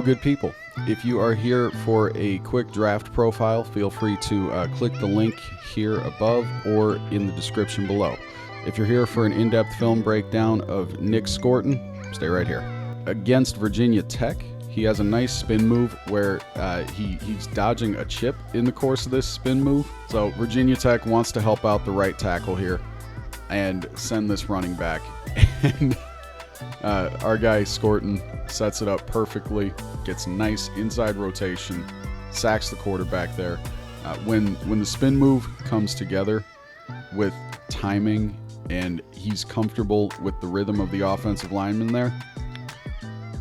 Hello, good people. If you are here for a quick draft profile, feel free to click the link here above or in the description below. If you're here for an in-depth film breakdown of Nic Scourton, stay right here. Against Virginia Tech, he has a nice spin move where he's dodging a chip in the course of this spin move. So Virginia Tech wants to help out the right tackle here and send this running back. And our guy Scourton sets it up perfectly, gets nice inside rotation, sacks the quarterback there. When the spin move comes together with timing and he's comfortable with the rhythm of the offensive lineman there,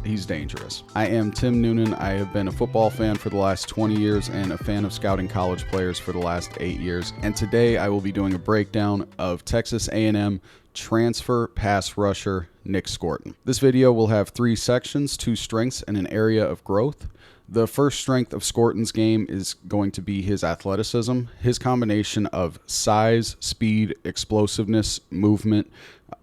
he's dangerous. I am Tim Noonan. I have been a football fan for the last 20 years and a fan of scouting college players for the last 8 years. And today I will be doing a breakdown of Texas A&M transfer pass rusher Nic Scourton. This video will have 3 sections, 2 strengths and an area of growth. The first strength of Scourton's game is going to be his athleticism. His combination of size, speed, explosiveness, movement,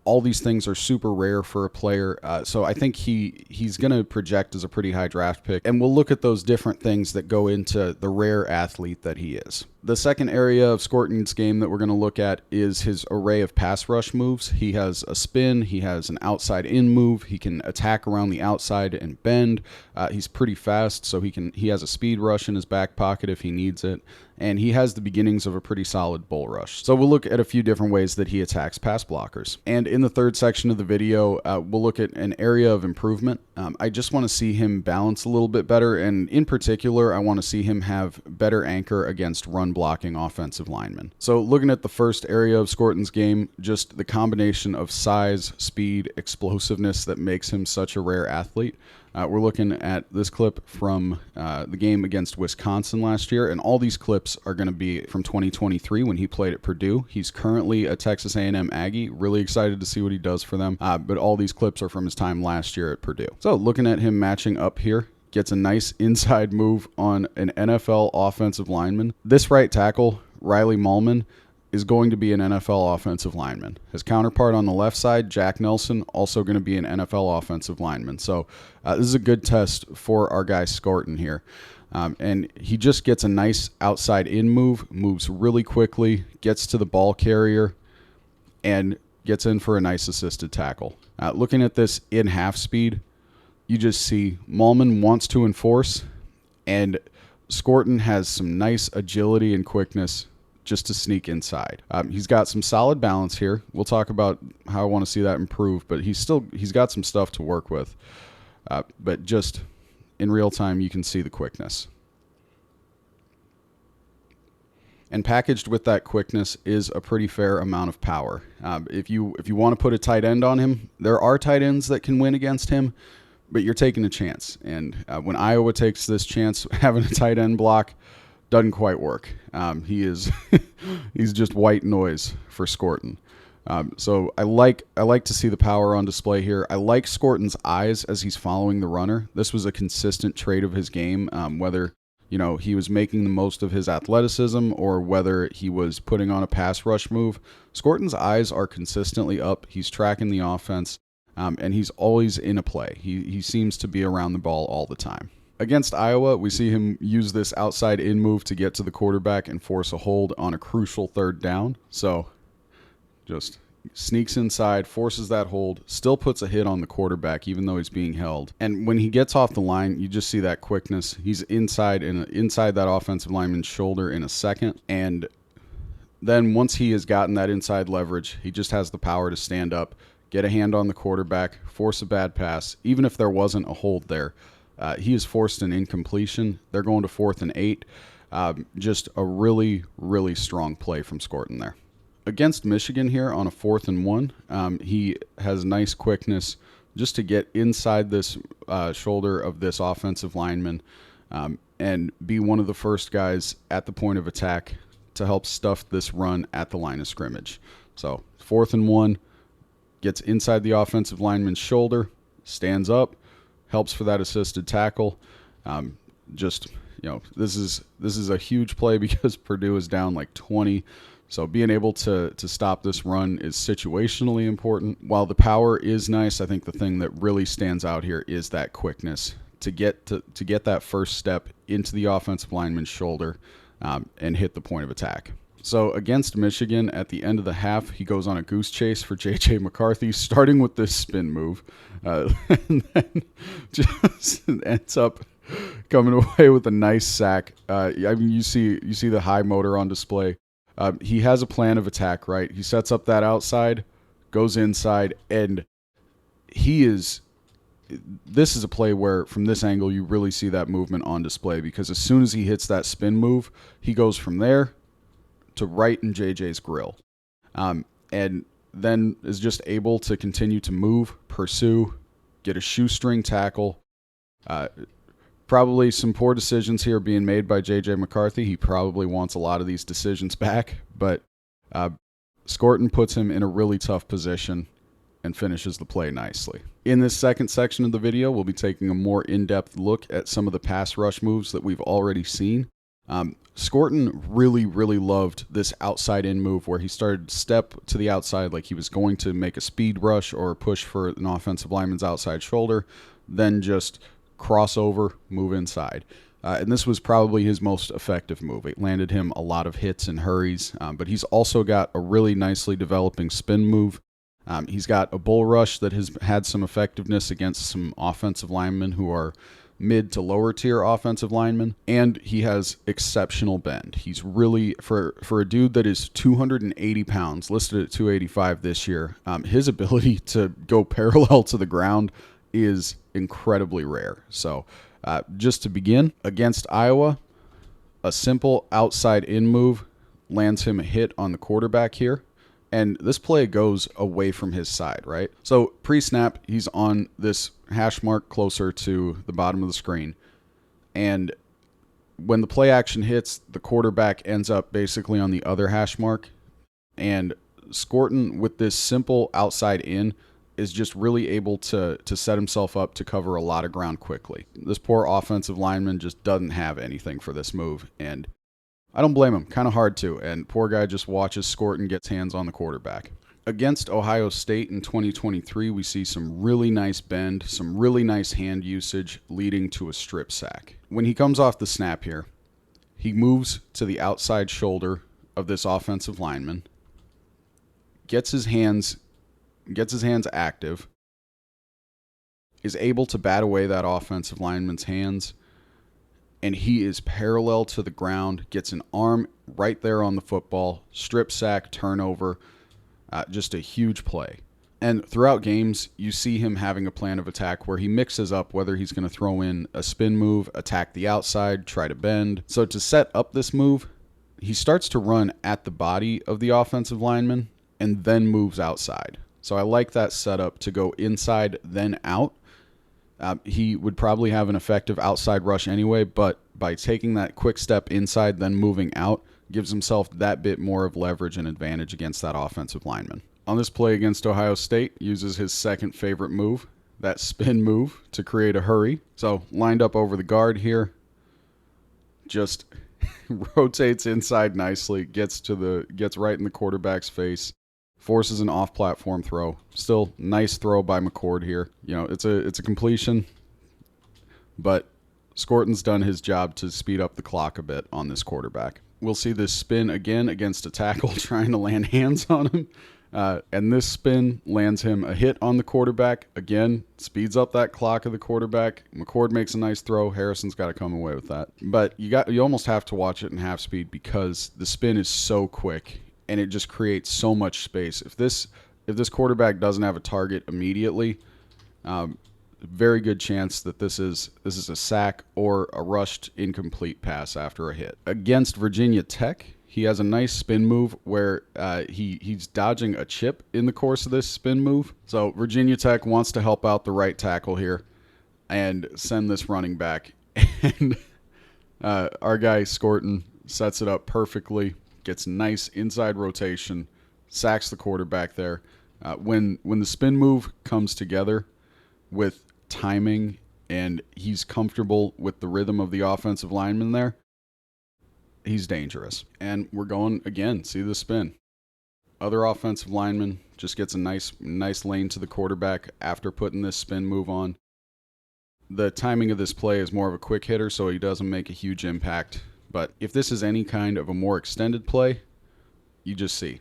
all these things are super rare for a player. So I think he's going to project as a pretty high draft pick. And we'll look at those different things that go into the rare athlete that he is. The second area of Scourton's game that we're going to look at is his array of pass rush moves. He has a spin. He has an outside in move. He can attack around the outside and bend. He's pretty fast, so he has a speed rush in his back pocket if he needs it. And he has the beginnings of a pretty solid bull rush. So we'll look at a few different ways that he attacks pass blockers. And in the third section of the video, we'll look at an area of improvement. I just want to see him balance a little bit better. And in particular, I want to see him have better anchor against run blocking offensive linemen. So looking at the first area of Scourton's game, just the combination of size, speed, explosiveness that makes him such a rare athlete. We're looking at this clip from the game against Wisconsin last year, and all these clips are going to be from 2023 when he played at Purdue. He's currently a Texas A&M Aggie. Really excited to see what he does for them, but all these clips are from his time last year at Purdue. So looking at him matching up here, gets a nice inside move on an NFL offensive lineman. This right tackle, Riley Mahlman, is going to be an NFL offensive lineman. His counterpart on the left side, Jack Nelson, also going to be an NFL offensive lineman. So this is a good test for our guy Scourton here. And he just gets a nice outside in move, moves really quickly, gets to the ball carrier, and gets in for a nice assisted tackle. Looking at this in half speed, you just see Mahlman wants to enforce, and Scourton has some nice agility and quickness just to sneak inside. He's got some solid balance here. We'll talk about how I want to see that improve, but he's got some stuff to work with. But just in real time, you can see the quickness. And packaged with that quickness is a pretty fair amount of power. If you want to put a tight end on him, there are tight ends that can win against him, but you're taking a chance. And when Iowa takes this chance, having a tight end block doesn't quite work. He's just white noise for Scourton. So I like to see the power on display here. I like Scourton's eyes as he's following the runner. This was a consistent trait of his game, whether he was making the most of his athleticism or whether he was putting on a pass rush move. Scourton's eyes are consistently up. He's tracking the offense, and he's always in a play. He seems to be around the ball all the time. Against Iowa, we see him use this outside in move to get to the quarterback and force a hold on a crucial third down. So just sneaks inside, forces that hold, still puts a hit on the quarterback even though he's being held. And when he gets off the line, you just see that quickness. He's inside that offensive lineman's shoulder in a second. And then once he has gotten that inside leverage, he just has the power to stand up, get a hand on the quarterback, force a bad pass, even if there wasn't a hold there. He has forced an incompletion. They're going to 4th and 8. Just a really, really strong play from Scourton there. Against Michigan here on a 4th and 1, he has nice quickness just to get inside this shoulder of this offensive lineman and be one of the first guys at the point of attack to help stuff this run at the line of scrimmage. So 4th and 1, gets inside the offensive lineman's shoulder, stands up, helps for that assisted tackle. This is a huge play because Purdue is down like 20. So being able to stop this run is situationally important. While the power is nice, I think the thing that really stands out here is that quickness to get that first step into the offensive lineman's shoulder and hit the point of attack. So against Michigan, at the end of the half, he goes on a goose chase for J.J. McCarthy, starting with this spin move, and then just ends up coming away with a nice sack. I mean, you see the high motor on display. He has a plan of attack, right? He sets up that outside, goes inside, and this is a play where, from this angle, you really see that movement on display, because as soon as he hits that spin move, he goes from there to right in JJ's grill, and then is just able to continue to move, pursue, get a shoestring tackle. Probably some poor decisions here being made by JJ McCarthy. He probably wants a lot of these decisions back, but Scourton puts him in a really tough position and finishes the play nicely. In this second section of the video, we'll be taking a more in-depth look at some of the pass rush moves that we've already seen. Scourton really loved this outside in move where he started to step to the outside like he was going to make a speed rush or push for an offensive lineman's outside shoulder, then just cross over, move inside. And this was probably his most effective move. It landed him a lot of hits and hurries, but he's also got a really nicely developing spin move. He's got a bull rush that has had some effectiveness against some offensive linemen who are mid to lower tier offensive linemen, and he has exceptional bend. He's really, for a dude that is 280 pounds, listed at 285 this year, his ability to go parallel to the ground is incredibly rare. So just to begin, against Iowa, a simple outside in move lands him a hit on the quarterback here. And this play goes away from his side, right? So pre-snap, he's on this hash mark closer to the bottom of the screen. And when the play action hits, the quarterback ends up basically on the other hash mark. And Scourton, with this simple outside in, is just really able to set himself up to cover a lot of ground quickly. This poor offensive lineman just doesn't have anything for this move, and I don't blame him. Kind of hard to, and poor guy just watches Scourton gets hands on the quarterback. Against Ohio State in 2023, we see some really nice bend, some really nice hand usage leading to a strip sack. When he comes off the snap here, he moves to the outside shoulder of this offensive lineman, gets his hands active, is able to bat away that offensive lineman's hands, and he is parallel to the ground, gets an arm right there on the football, strip sack, turnover, just a huge play. And throughout games, you see him having a plan of attack where he mixes up whether he's going to throw in a spin move, attack the outside, try to bend. So to set up this move, he starts to run at the body of the offensive lineman and then moves outside. So I like that setup to go inside, then out. He would probably have an effective outside rush anyway, but by taking that quick step inside, then moving out, gives himself that bit more of leverage and advantage against that offensive lineman. On this play against Ohio State, uses his second favorite move, that spin move, to create a hurry. So lined up over the guard here, just rotates inside nicely, gets right in the quarterback's face. Forces an off-platform throw. Still nice throw by McCord here. You know, it's a completion, but Scourton's done his job to speed up the clock a bit on this quarterback. We'll see this spin again against a tackle trying to land hands on him. And this spin lands him a hit on the quarterback. Again, speeds up that clock of the quarterback. McCord makes a nice throw. Harrison's got to come away with that. But you almost have to watch it in half speed because the spin is so quick. And it just creates so much space. If this quarterback doesn't have a target immediately, very good chance that this is a sack or a rushed incomplete pass after a hit. Against Virginia Tech, he has a nice spin move where he's dodging a chip in the course of this spin move. So Virginia Tech wants to help out the right tackle here and send this running back. And our guy Scourton sets it up perfectly. Gets nice inside rotation, sacks the quarterback there. When the spin move comes together with timing and he's comfortable with the rhythm of the offensive lineman there, he's dangerous. And we're going again, see the spin. Other offensive lineman just gets a nice lane to the quarterback after putting this spin move on. The timing of this play is more of a quick hitter, so he doesn't make a huge impact. But if this is any kind of a more extended play, you just see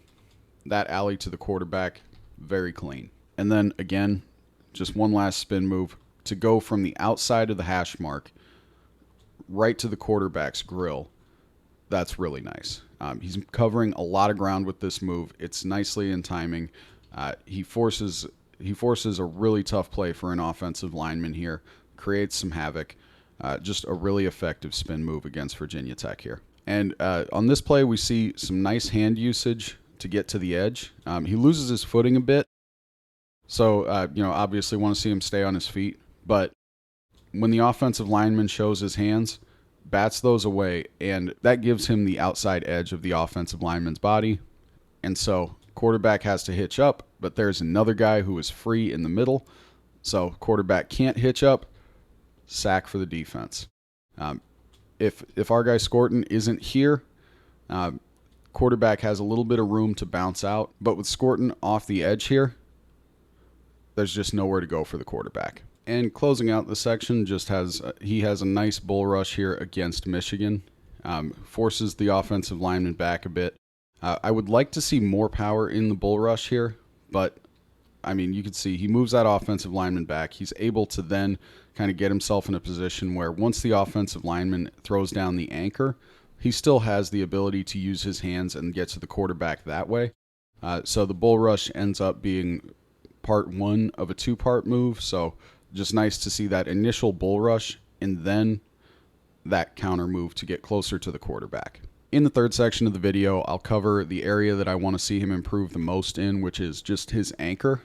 that alley to the quarterback, very clean. And then again, just one last spin move to go from the outside of the hash mark right to the quarterback's grill. That's really nice. He's covering a lot of ground with this move. It's nicely in timing. He forces a really tough play for an offensive lineman here, creates some havoc. Just a really effective spin move against Virginia Tech here. And on this play, we see some nice hand usage to get to the edge. He loses his footing a bit, so obviously want to see him stay on his feet. But when the offensive lineman shows his hands, bats those away, and that gives him the outside edge of the offensive lineman's body. And so quarterback has to hitch up, but there's another guy who is free in the middle, so quarterback can't hitch up. Sack for the defense. If our guy Scourton isn't here, quarterback has a little bit of room to bounce out, but with Scourton off the edge here, there's just nowhere to go for the quarterback. And closing out the section, he has a nice bull rush here against Michigan, forces the offensive lineman back a bit. I would like to see more power in the bull rush here, but I mean, you can see he moves that offensive lineman back. He's able to then kind of get himself in a position where once the offensive lineman throws down the anchor, he still has the ability to use his hands and get to the quarterback that way. So the bull rush ends up being part one of a two-part move. So just nice to see that initial bull rush and then that counter move to get closer to the quarterback. In the third section of the video, I'll cover the area that I want to see him improve the most in, which is just his anchor.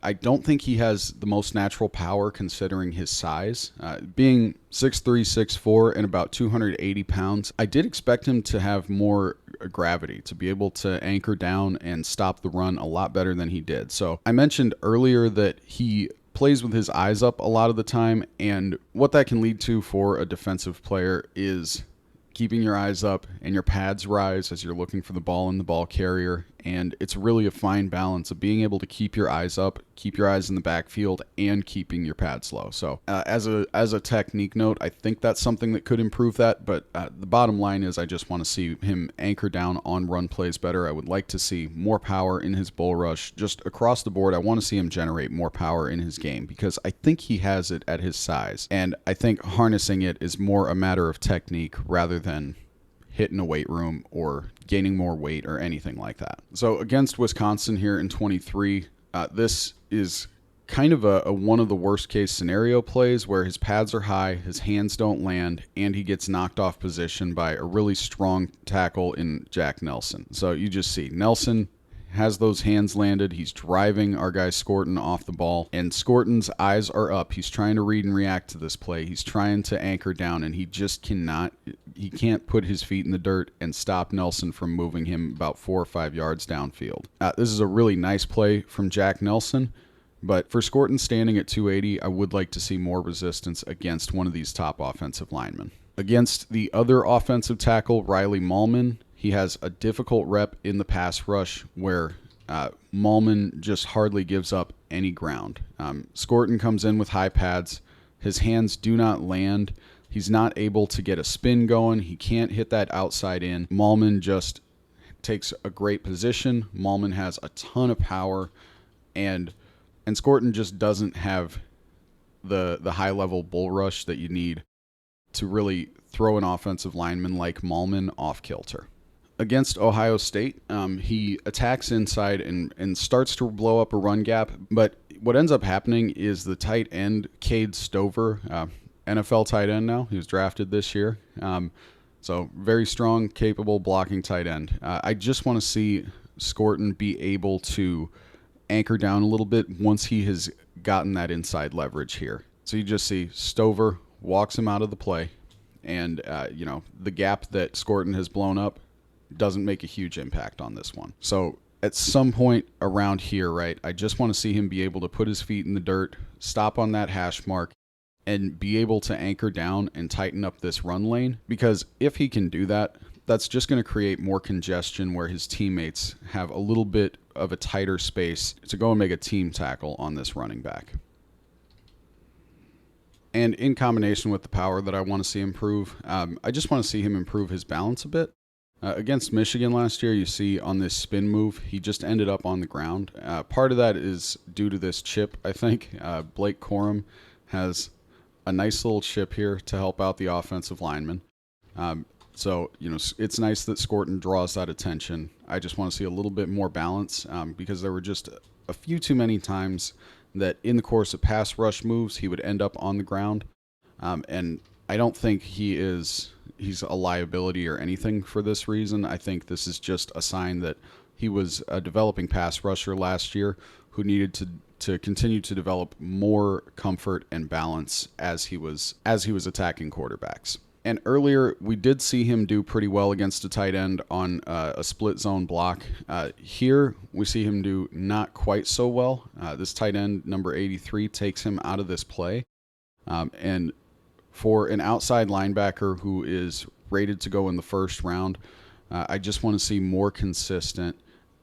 I don't think he has the most natural power considering his size. Being 6'3", 6'4", and about 280 pounds, I did expect him to have more gravity, to be able to anchor down and stop the run a lot better than he did. So I mentioned earlier that he plays with his eyes up a lot of the time, and what that can lead to for a defensive player is keeping your eyes up and your pads rise as you're looking for the ball in the ball carrier. And it's really a fine balance of being able to keep your eyes up, keep your eyes in the backfield, and keeping your pads low. So as a technique note, I think that's something that could improve that. But the bottom line is I just want to see him anchor down on run plays better. I would like to see more power in his bull rush. Just across the board, I want to see him generate more power in his game because I think he has it at his size. And I think harnessing it is more a matter of technique rather than hitting a weight room or gaining more weight or anything like that. So against Wisconsin here in 23, this is kind of a one of the worst case scenario plays where his pads are high, his hands don't land, and he gets knocked off position by a really strong tackle in Jack Nelson. So you just see Nelson has those hands landed. He's driving our guy Scourton off the ball, and Scourton's eyes are up. He's trying to read and react to this play. He's trying to anchor down, and he just cannot. He can't put his feet in the dirt and stop Nelson from moving him about 4 or 5 yards downfield. This is a really nice play from Jack Nelson, but for Scourton standing at 280, I would like to see more resistance against one of these top offensive linemen. Against the other offensive tackle, Riley Mahlman, he has a difficult rep in the pass rush where Mahlman just hardly gives up any ground. Scourton comes in with high pads. His hands do not land. He's not able to get a spin going. He can't hit that outside in. Mahlman just takes a great position. Mahlman has a ton of power, and Scourton just doesn't have the high-level bull rush that you need to really throw an offensive lineman like Mahlman off kilter. Against Ohio State, he attacks inside and starts to blow up a run gap, but what ends up happening is the tight end, Cade Stover, NFL tight end now, he was drafted this year, so very strong, capable blocking tight end. I just want to see Scourton be able to anchor down a little bit once he has gotten that inside leverage here. So you just see Stover walks him out of the play, and the gap that Scourton has blown up doesn't make a huge impact on this one. So at some point around here, right, I just want to see him be able to put his feet in the dirt, stop on that hash mark, and be able to anchor down and tighten up this run lane. Because if he can do that, that's just going to create more congestion where his teammates have a little bit of a tighter space to go and make a team tackle on this running back. And in combination with the power that I want to see improve, I just want to see him improve his balance a bit. Against Michigan last year, you see on this spin move, he just ended up on the ground. Part of that is due to this chip, I think. Blake Corum has a nice little chip here to help out the offensive lineman. So, it's nice that Scourton draws that attention. I just want to see a little bit more balance because there were just a few too many times that in the course of pass rush moves, he would end up on the ground. And I don't think he's a liability or anything for this reason. I think this is just a sign that he was a developing pass rusher last year who needed to continue to develop more comfort and balance as he was attacking quarterbacks. And earlier, we did see him do pretty well against a tight end on a split zone block. Here, we see him do not quite so well. This tight end, number 83, takes him out of this play. And for an outside linebacker who is rated to go in the first round, I just want to see more consistent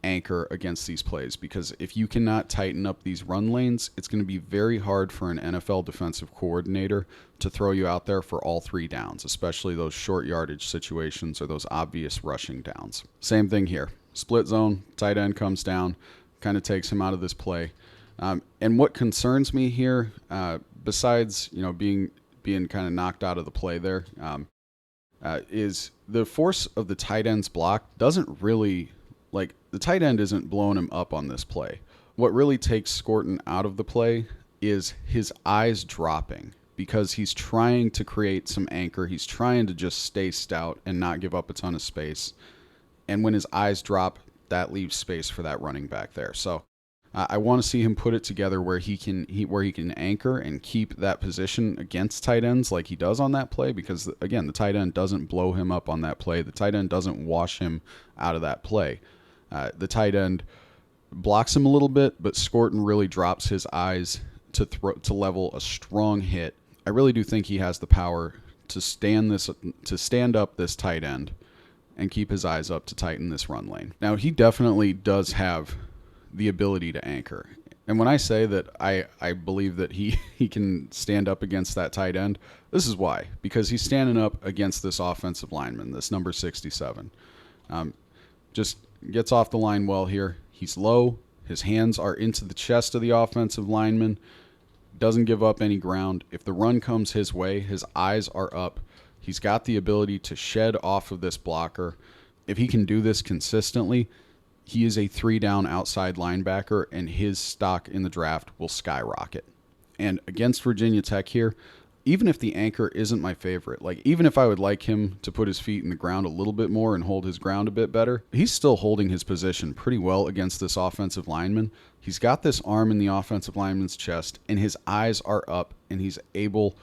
anchor against these plays, because if you cannot tighten up these run lanes, it's going to be very hard for an NFL defensive coordinator to throw you out there for all 3 downs, especially those short yardage situations or those obvious rushing downs. Same thing here. Split zone, tight end comes down, kind of takes him out of this play. And what concerns me here, besides being kind of knocked out of the play there, is the force of the tight end's block doesn't really, the tight end isn't blowing him up on this play. What really takes Scourton out of the play is his eyes dropping, because he's trying to create some anchor. He's trying to just stay stout and not give up a ton of space. And when his eyes drop, that leaves space for that running back there. So I want to see him put it together where he can anchor and keep that position against tight ends like he does on that play, because, again, the tight end doesn't blow him up on that play. The tight end doesn't wash him out of that play. The tight end blocks him a little bit, but Scourton really drops his eyes to level a strong hit. I really do think he has the power to stand up this tight end and keep his eyes up to tighten this run lane. Now, he definitely does have the ability to anchor. And when I say that I believe that he can stand up against that tight end, this is why. Because he's standing up against this offensive lineman, this number 67. Just gets off the line well here. He's low. His hands are into the chest of the offensive lineman. Doesn't give up any ground. If the run comes his way, his eyes are up. He's got the ability to shed off of this blocker. If he can do this consistently, he is a 3-down outside linebacker, and his stock in the draft will skyrocket. And against Virginia Tech here, even if the anchor isn't my favorite, even if I would like him to put his feet in the ground a little bit more and hold his ground a bit better, he's still holding his position pretty well against this offensive lineman. He's got this arm in the offensive lineman's chest, and his eyes are up, and he's able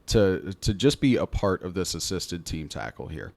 to just be a part of this assisted team tackle here.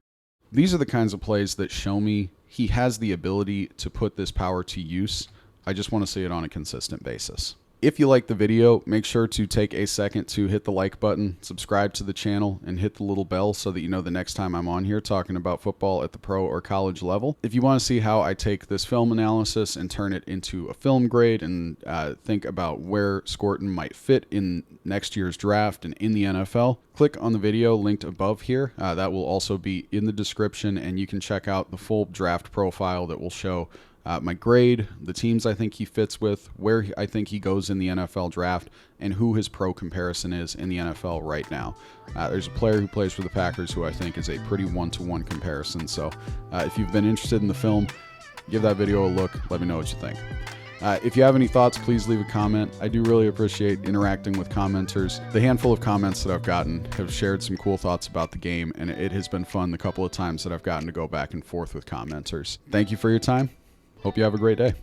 These are the kinds of plays that show me he has the ability to put this power to use. I just want to see it on a consistent basis. If you like the video, make sure to take a second to hit the like button, subscribe to the channel, and hit the little bell so that you know the next time I'm on here talking about football at the pro or college level. If you want to see how I take this film analysis and turn it into a film grade and think about where Scourton might fit in next year's draft and in the NFL, click on the video linked above here. That will also be in the description, and you can check out the full draft profile that will show my grade, the teams I think he fits with, where I think he goes in the NFL draft, and who his pro comparison is in the NFL right now. There's a player who plays for the Packers who I think is a pretty one-to-one comparison. So if you've been interested in the film, give that video a look. Let me know what you think. If you have any thoughts, please leave a comment. I do really appreciate interacting with commenters. The handful of comments that I've gotten have shared some cool thoughts about the game, and it has been fun the couple of times that I've gotten to go back and forth with commenters. Thank you for your time. Hope you have a great day.